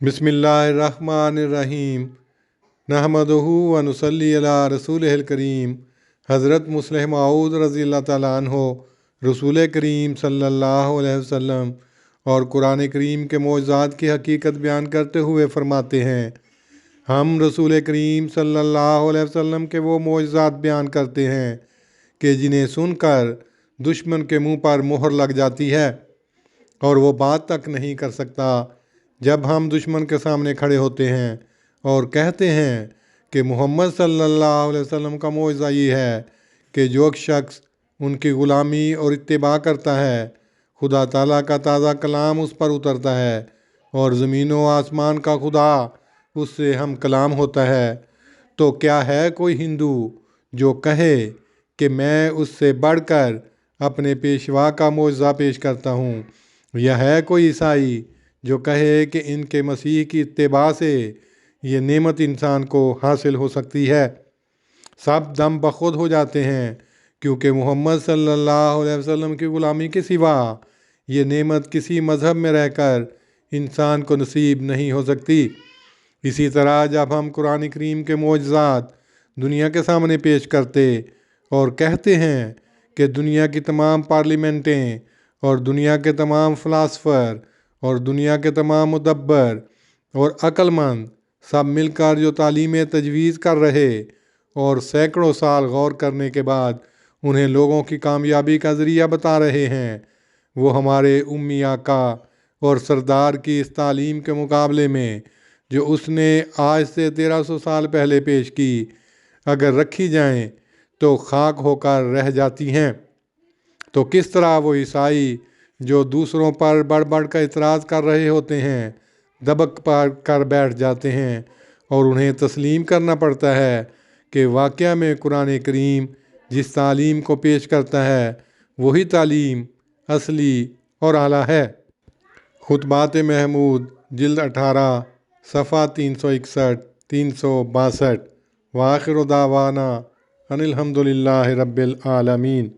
बिस्मिल्लाहिर्रहमानिर्रहीम नहमदुहु व नुसल्ली अला रसूलिहिल करीम। हज़रत मुस्लिम मऊद रज़ियल्लाहु ताला अन्हो रसूल करीम सल्लल्लाहु अलैहि वसल्लम और कुरान करीम के मौज़ात की हकीकत बयान करते हुए फ़रमाते हैं, हम रसूल करीम सल्लल्लाहु अलैहि वसल्लम के वो मौज़ात बयान करते हैं कि जिन्हें सुनकर दुश्मन के मुंह पर मोहर लग जाती है और वो बात तक नहीं कर सकता। जब हम दुश्मन के सामने खड़े होते हैं और कहते हैं कि मोहम्मद सल्लल्लाहु अलैहि वसल्लम का मौज़ा ये है कि जो शख्स उनकी ग़ुलामी और इत्तिबा करता है, खुदा ताला का ताज़ा कलाम उस पर उतरता है और ज़मीन व आसमान का खुदा उससे हम कलाम होता है। तो क्या है कोई हिंदू जो कहे कि मैं उससे बढ़कर अपने पेशवा का मौज़ा पेश करता हूँ, या है कोई ईसाई जो कहे कि इनके मसीह की इत्तिबा से ये नेमत इंसान को हासिल हो सकती है। सब दम बखुद हो जाते हैं क्योंकि मोहम्मद सल्लल्लाहु अलैहि वसल्लम की ग़ुलामी के सिवा ये नेमत किसी मज़हब में रहकर इंसान को नसीब नहीं हो सकती। इसी तरह जब हम कुरान करीम के मौज़ात दुनिया के सामने पेश करते और कहते हैं कि दुनिया की तमाम पार्लियामेंटें और दुनिया के तमाम फ़िलासफ़र और दुनिया के तमाम मुदब्बर और अक्लमंद सब मिलकर जो तालीमें तजवीज़ कर रहे और सैकड़ों साल गौर करने के बाद उन्हें लोगों की कामयाबी का ज़रिया बता रहे हैं, वो हमारे उम्मी आका और सरदार की इस तालीम के मुकाबले में जो उसने आज से 1300 साल पहले पेश की, अगर रखी जाएं तो खाक होकर रह जाती हैं। तो किस तरह वो ईसाई जो दूसरों पर बढ़ बढ़ कर इतराज़ कर रहे होते हैं, दबक पर कर बैठ जाते हैं और उन्हें तस्लीम करना पड़ता है कि वाक़या में कुरान करीम जिस तालीम को पेश करता है वही तालीम असली और आला है। खुतबात महमूद जिल्द 18 सफ़ा 361 362। व आखिर दावाना अनिल हम्दुलिल्लाहि रब्बिल आलमीन।